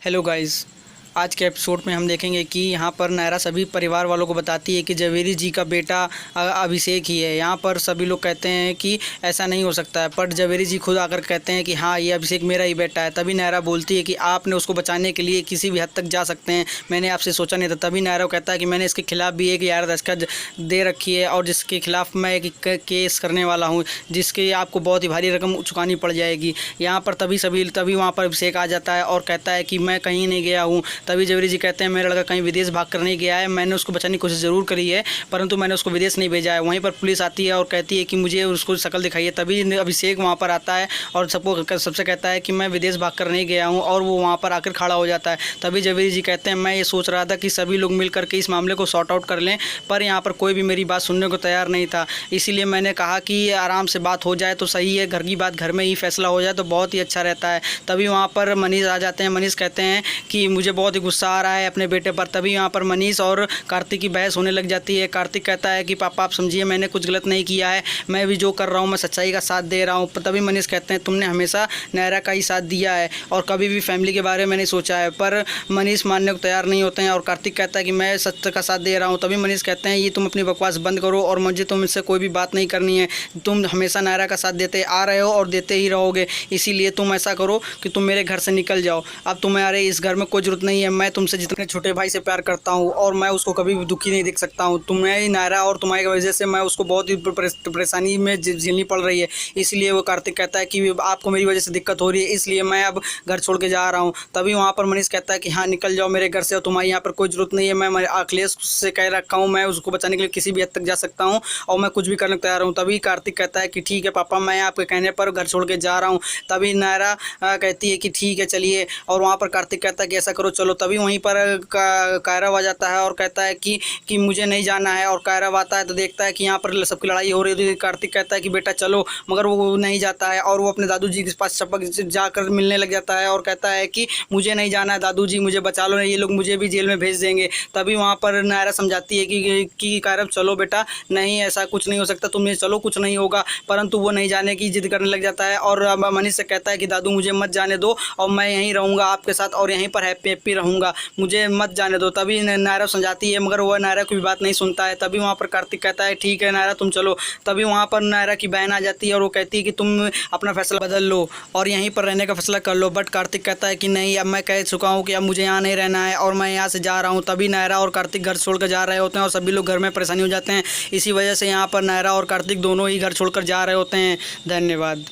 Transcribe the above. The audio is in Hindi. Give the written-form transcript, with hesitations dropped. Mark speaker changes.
Speaker 1: हेलो गाइस, आज के एपिसोड में हम देखेंगे कि यहाँ पर नायरा सभी परिवार वालों को बताती है कि जवेरी जी का बेटा अभिषेक ही है। यहाँ पर सभी लोग कहते हैं कि ऐसा नहीं हो सकता है, पर जवेरी जी खुद आकर कहते हैं कि हाँ, ये अभिषेक मेरा ही बेटा है। तभी नायरा बोलती है कि आपने उसको बचाने के लिए किसी भी हद तक जा सकते हैं, मैंने आपसे सोचा नहीं था। तभी नायरा कहता है कि मैंने इसके खिलाफ़ भी एक यार दस्तखत दे रखी है और जिसके खिलाफ़ मैं एक केस करने वाला हूँ, जिसके आपको बहुत ही भारी रकम चुकानी पड़ जाएगी। यहाँ पर तभी वहाँ पर अभिषेक आ जाता है और कहता है कि मैं कहीं नहीं गया हूँ। तभी जवेरी जी कहते हैं मेरा लड़का कहीं विदेश भाग कर नहीं गया है, मैंने उसको बचाने की कोशिश ज़रूर करी है, परंतु मैंने उसको विदेश नहीं भेजा है। वहीं पर पुलिस आती है और कहती है कि मुझे उसको शक्ल दिखाइए। तभी अभिषेक वहाँ पर आता है और सबसे कहता है कि मैं विदेश भाग कर नहीं गया हूँ, और वो वहाँ पर आकर खड़ा हो जाता है। तभी जवेरी जी कहते हैं मैं ये सोच रहा था कि सभी लोग मिल करके इस मामले को सॉर्ट आउट कर लें, पर यहाँ पर कोई भी मेरी बात सुनने को तैयार नहीं था, इसीलिए मैंने कहा कि आराम से बात हो जाए तो सही है, घर की बात घर में ही फैसला हो जाए तो बहुत ही अच्छा रहता है। तभी वहाँ पर मनीष आ जाते हैं। मनीष कहते हैं कि मुझे बहुत ही गुस्सा आ रहा है अपने बेटे पर। तभी यहाँ पर मनीष और कार्तिक की बहस होने लग जाती है। कार्तिक कहता है कि पापा आप समझिए, मैंने कुछ गलत नहीं किया है, मैं भी जो कर रहा हूँ मैं सच्चाई का साथ दे रहा हूँ। तभी मनीष कहते हैं तुमने हमेशा नायरा का ही साथ दिया है और कभी भी फैमिली के बारे में नहीं सोचा है, पर मनीष मानने को तैयार नहीं होते हैं और कार्तिक कहता है कि मैं सत्य का साथ दे रहा हूँ। तभी मनीष कहते हैं ये तुम अपनी बकवास बंद करो और मुझे तुमसे कोई भी बात नहीं करनी है, तुम हमेशा नायरा का साथ देते आ रहे हो और देते ही रहोगे, इसीलिए तुम ऐसा करो कि तुम मेरे घर से निकल जाओ। अब तुम्हारे इस घर में कोई जरूरत नहीं है, मैं तुमसे जितने छोटे भाई से प्यार करता हूँ और मैं उसको कभी भी दुखी नहीं देख सकता हूँ। तुम्हें नायरा और तुम्हारी वजह से मैं उसको बहुत ही परेशानी में झेलनी पड़ रही है, इसलिए वो कार्तिक कहता है कि आपको मेरी वजह से दिक्कत हो रही है, इसलिए मैं अब घर छोड़ के जा रहा हूँ। तभी वहाँ पर मनीष कहता है कि हाँ निकल जाओ मेरे घर से, और तुम्हारी यहाँ पर कोई जरूरत नहीं है, मैं अखिलेश से कह रखा हूँ, मैं उसको बचाने के लिए किसी भी हद तक जा सकता हूँ और मैं कुछ भी करने को तैयार हूँ। तभी कार्तिक कहता है कि ठीक है पापा, मैं आपके कहने पर घर छोड़ के जा रहा हूँ। तभी नायरा कहती है कि ठीक है चलिए, और वहाँ पर कार्तिक कहता है कि ऐसा करो चलो। तभी वहीं पर कायरव आ जाता है और कहता है कि मुझे नहीं जाना है, और कायरव आता है तो देखता है कि यहाँ पर सबकी लड़ाई हो रही है। तो कार्तिक कहता है कि बेटा चलो, मगर वो नहीं जाता है और वो अपने दादू जी के पास चपक जाकर मिलने लग जाता है और कहता है कि मुझे नहीं जाना है दादू जी, मुझे बचा लो, ये लोग मुझे भी जेल में भेज देंगे। तभी वहाँ पर नायरा समझाती है कि कायरव चलो बेटा, नहीं ऐसा कुछ नहीं हो सकता, तुम ये चलो कुछ नहीं होगा, परंतु वो नहीं जाने की जिद करने लग जाता है और मनीष से कहता है कि दादू मुझे मत जाने दो और मैं यहीं रहूँगा आपके साथ और यहीं पर हैप्पी रहूँगा, मुझे मत जाने दो। तभी नायरा समझाती है मगर वह नायरा की भी बात नहीं सुनता है। तभी वहाँ पर कार्तिक कहता है ठीक है नायरा तुम चलो। तभी वहाँ पर नायरा की बहन आ जाती है और वो कहती है कि तुम अपना फैसला बदल लो और यहीं पर रहने का फैसला कर लो, बट कार्तिक कहता है कि नहीं, अब मैं कह चुका हूँ कि अब मुझे यहाँ नहीं रहना है और मैं यहाँ से जा रहा हूँ। तभी नायरा और कार्तिक घर छोड़कर जा रहे होते हैं और सभी लोग घर में परेशानी हो जाते हैं। इसी वजह से यहाँ पर नायरा और कार्तिक दोनों ही घर छोड़कर जा रहे होते हैं। धन्यवाद।